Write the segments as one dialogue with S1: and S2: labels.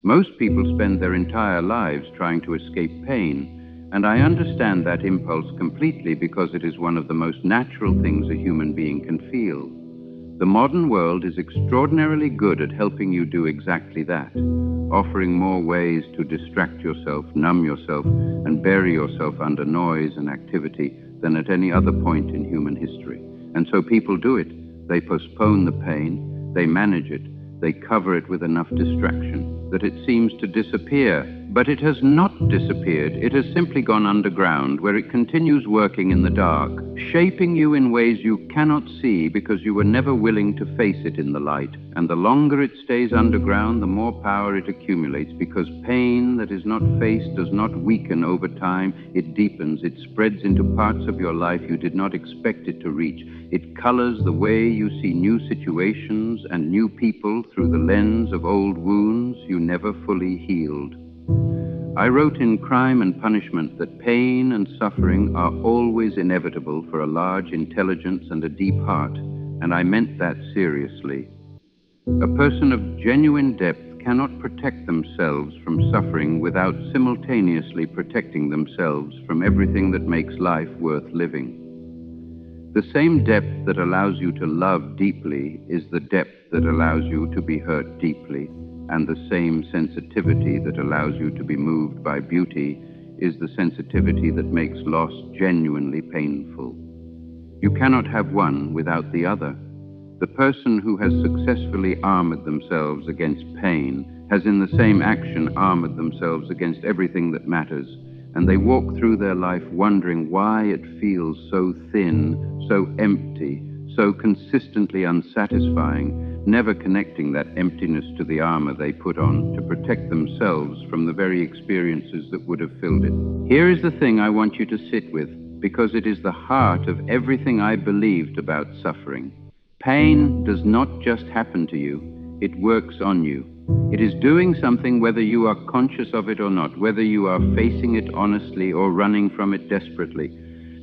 S1: Most people spend their entire lives trying to escape pain, and I understand that impulse completely because it is one of the most natural things a human being can feel. The modern world is extraordinarily good at helping you do exactly that, offering more ways to distract yourself, numb yourself, and bury yourself under noise and activity than at any other point in human history. And so people do it. They postpone the pain, they manage it, they cover it with enough distraction that it seems to disappear. But it has not disappeared. It has simply gone underground, where it continues working in the dark, shaping you in ways you cannot see because you were never willing to face it in the light. And the longer it stays underground, the more power it accumulates, because pain that is not faced does not weaken over time. It deepens. It spreads into parts of your life you did not expect it to reach. It colors the way you see new situations and new people through the lens of old wounds you never fully healed. I wrote in Crime and Punishment that pain and suffering are always inevitable for a large intelligence and a deep heart, and I meant that seriously. A person of genuine depth cannot protect themselves from suffering without simultaneously protecting themselves from everything that makes life worth living. The same depth that allows you to love deeply is the depth that allows you to be hurt deeply, and the same sensitivity that allows you to be moved by beauty is the sensitivity that makes loss genuinely painful. You cannot have one without the other. The person who has successfully armored themselves against pain has in the same action armored themselves against everything that matters, and they walk through their life wondering why it feels so thin, so empty, so consistently unsatisfying, never connecting that emptiness to the armor they put on to protect themselves from the very experiences that would have filled it. Here is the thing I want you to sit with, because it is the heart of everything I believed about suffering. Pain does not just happen to you, it works on you. It is doing something whether you are conscious of it or not, whether you are facing it honestly or running from it desperately.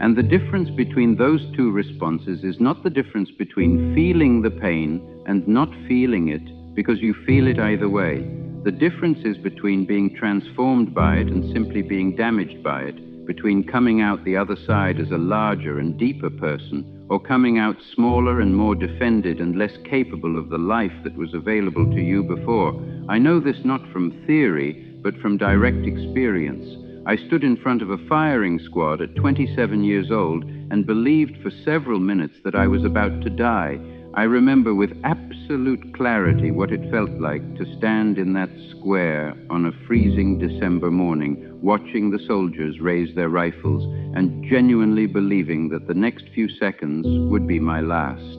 S1: And the difference between those two responses is not the difference between feeling the pain and not feeling it, because you feel it either way. The difference is between being transformed by it and simply being damaged by it, between coming out the other side as a larger and deeper person, or coming out smaller and more defended and less capable of the life that was available to you before. I know this not from theory, but from direct experience. I stood in front of a firing squad at 27 years old and believed for several minutes that I was about to die. I remember with absolute clarity what it felt like to stand in that square on a freezing December morning, watching the soldiers raise their rifles and genuinely believing that the next few seconds would be my last.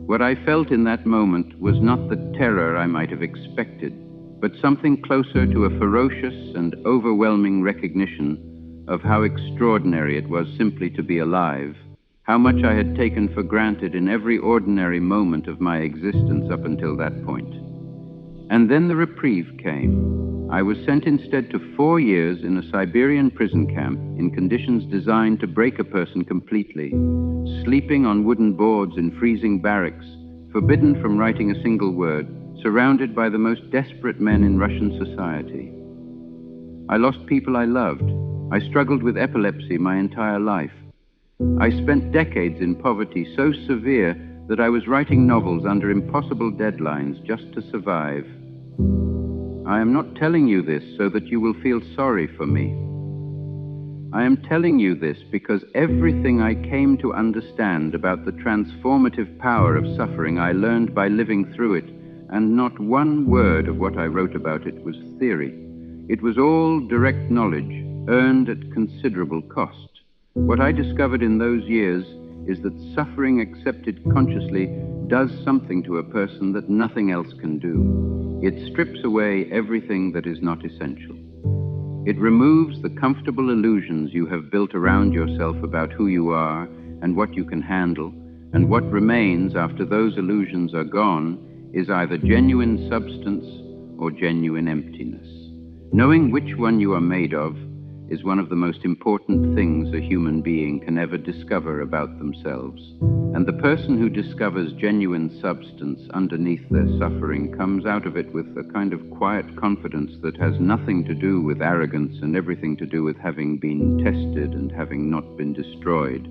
S1: What I felt in that moment was not the terror I might have expected, but something closer to a ferocious and overwhelming recognition of how extraordinary it was simply to be alive, how much I had taken for granted in every ordinary moment of my existence up until that point. And then the reprieve came. I was sent instead to 4 years in a Siberian prison camp in conditions designed to break a person completely, sleeping on wooden boards in freezing barracks, forbidden from writing a single word, surrounded by the most desperate men in Russian society. I lost people I loved. I struggled with epilepsy my entire life. I spent decades in poverty so severe that I was writing novels under impossible deadlines just to survive. I am not telling you this so that you will feel sorry for me. I am telling you this because everything I came to understand about the transformative power of suffering I learned by living through it, and not one word of what I wrote about it was theory. It was all direct knowledge, earned at considerable cost. What I discovered in those years is that suffering accepted consciously does something to a person that nothing else can do. It strips away everything that is not essential. It removes the comfortable illusions you have built around yourself about who you are and what you can handle, and what remains after those illusions are gone is either genuine substance or genuine emptiness. Knowing which one you are made of is one of the most important things a human being can ever discover about themselves. And the person who discovers genuine substance underneath their suffering comes out of it with a kind of quiet confidence that has nothing to do with arrogance and everything to do with having been tested and having not been destroyed.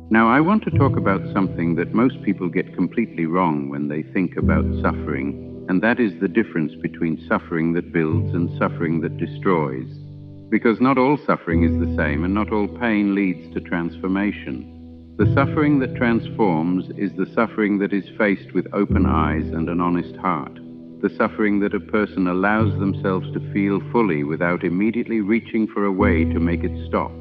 S1: Now, I want to talk about something that most people get completely wrong when they think about suffering, and that is the difference between suffering that builds and suffering that destroys. Because not all suffering is the same, and not all pain leads to transformation. The suffering that transforms is the suffering that is faced with open eyes and an honest heart. The suffering that a person allows themselves to feel fully without immediately reaching for a way to make it stop.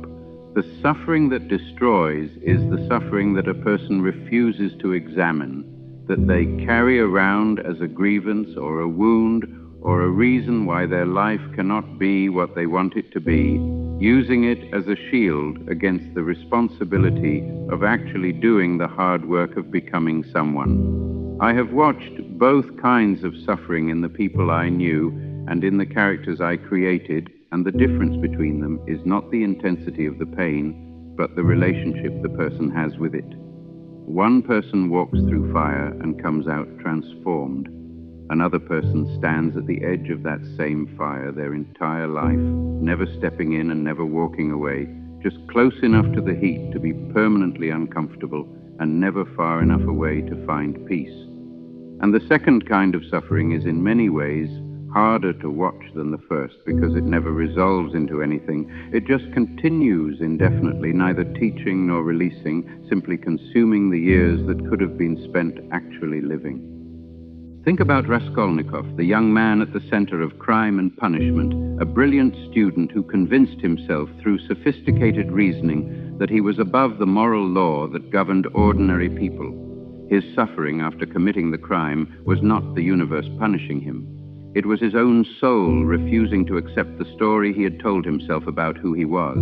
S1: The suffering that destroys is the suffering that a person refuses to examine, that they carry around as a grievance or a wound or a reason why their life cannot be what they want it to be, using it as a shield against the responsibility of actually doing the hard work of becoming someone. I have watched both kinds of suffering in the people I knew and in the characters I created, and the difference between them is not the intensity of the pain, but the relationship the person has with it. One person walks through fire and comes out transformed. Another person stands at the edge of that same fire their entire life, never stepping in and never walking away, just close enough to the heat to be permanently uncomfortable and never far enough away to find peace. And the second kind of suffering is in many ways harder to watch than the first because it never resolves into anything. It just continues indefinitely, neither teaching nor releasing, simply consuming the years that could have been spent actually living. Think about Raskolnikov, the young man at the center of crime and punishment, a brilliant student who convinced himself through sophisticated reasoning that he was above the moral law that governed ordinary people. His suffering after committing the crime was not the universe punishing him. It was his own soul refusing to accept the story he had told himself about who he was.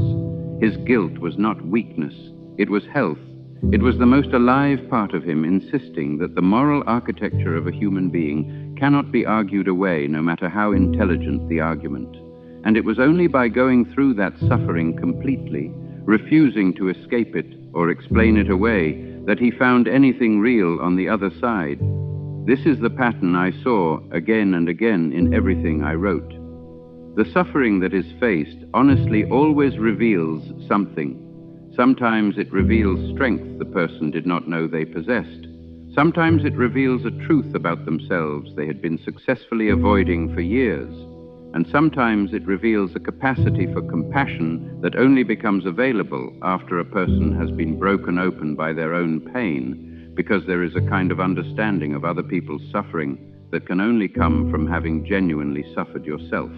S1: His guilt was not weakness, it was health. It was the most alive part of him insisting that the moral architecture of a human being cannot be argued away, no matter how intelligent the argument. And it was only by going through that suffering completely, refusing to escape it or explain it away, that he found anything real on the other side. This is the pattern I saw again and again in everything I wrote. The suffering that is faced honestly always reveals something. Sometimes it reveals strength the person did not know they possessed. Sometimes it reveals a truth about themselves they had been successfully avoiding for years. And sometimes it reveals a capacity for compassion that only becomes available after a person has been broken open by their own pain, because there is a kind of understanding of other people's suffering that can only come from having genuinely suffered yourself.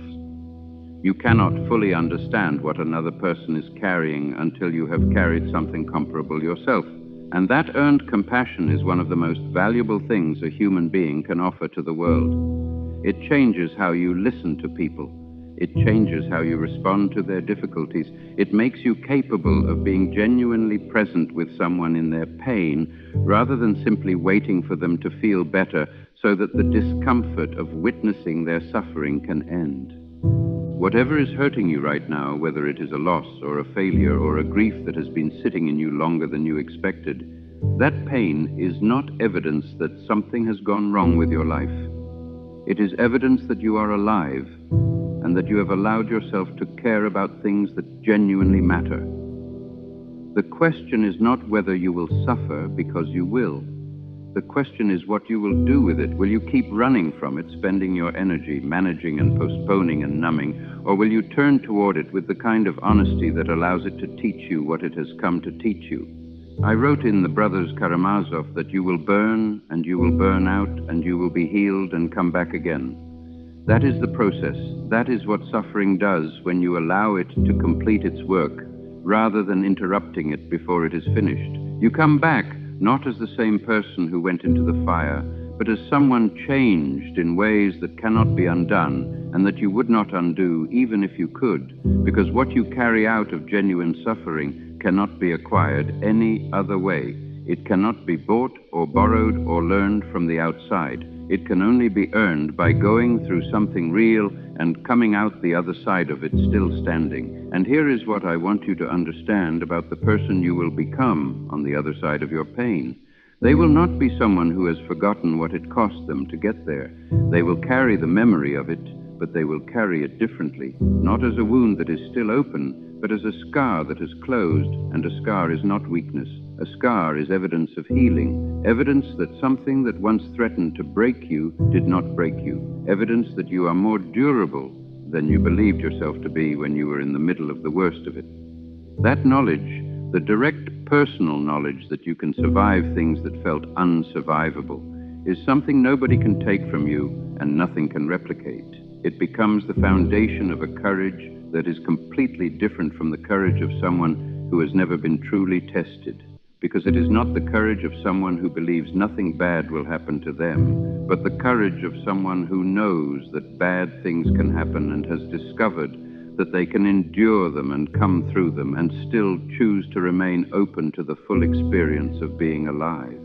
S1: You cannot fully understand what another person is carrying until you have carried something comparable yourself. And that earned compassion is one of the most valuable things a human being can offer to the world. It changes how you listen to people. It changes how you respond to their difficulties. It makes you capable of being genuinely present with someone in their pain, rather than simply waiting for them to feel better so that the discomfort of witnessing their suffering can end. Whatever is hurting you right now, whether it is a loss or a failure or a grief that has been sitting in you longer than you expected, that pain is not evidence that something has gone wrong with your life. It is evidence that you are alive, and that you have allowed yourself to care about things that genuinely matter. The question is not whether you will suffer, because you will. The question is what you will do with it. Will you keep running from it, spending your energy managing and postponing and numbing, or will you turn toward it with the kind of honesty that allows it to teach you what it has come to teach you? I wrote in The Brothers Karamazov that you will burn, and you will burn out, and you will be healed and come back again. That is the process. That is what suffering does when you allow it to complete its work, rather than interrupting it before it is finished. You come back, not as the same person who went into the fire, but as someone changed in ways that cannot be undone, and that you would not undo even if you could, because what you carry out of genuine suffering cannot be acquired any other way. It cannot be bought or borrowed or learned from the outside. It can only be earned by going through something real and coming out the other side of it still standing. And here is what I want you to understand about the person you will become on the other side of your pain. They will not be someone who has forgotten what it cost them to get there. They will carry the memory of it, but they will carry it differently, not as a wound that is still open, but as a scar that is closed, and a scar is not weakness. A scar is evidence of healing, evidence that something that once threatened to break you did not break you, evidence that you are more durable than you believed yourself to be when you were in the middle of the worst of it. That knowledge, the direct personal knowledge that you can survive things that felt unsurvivable, is something nobody can take from you and nothing can replicate. It becomes the foundation of a courage that is completely different from the courage of someone who has never been truly tested, because it is not the courage of someone who believes nothing bad will happen to them, but the courage of someone who knows that bad things can happen and has discovered that they can endure them and come through them and still choose to remain open to the full experience of being alive.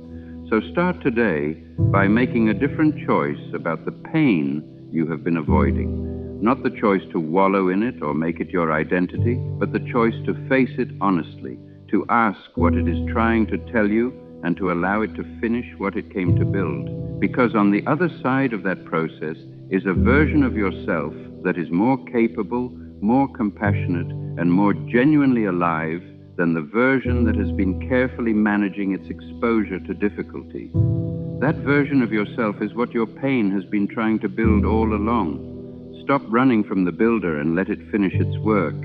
S1: So start today by making a different choice about the pain you have been avoiding. Not the choice to wallow in it or make it your identity, but the choice to face it honestly, to ask what it is trying to tell you and to allow it to finish what it came to build. Because on the other side of that process is a version of yourself that is more capable, more compassionate, and more genuinely alive than the version that has been carefully managing its exposure to difficulty. That version of yourself is what your pain has been trying to build all along. Stop running from the builder and let it finish its work.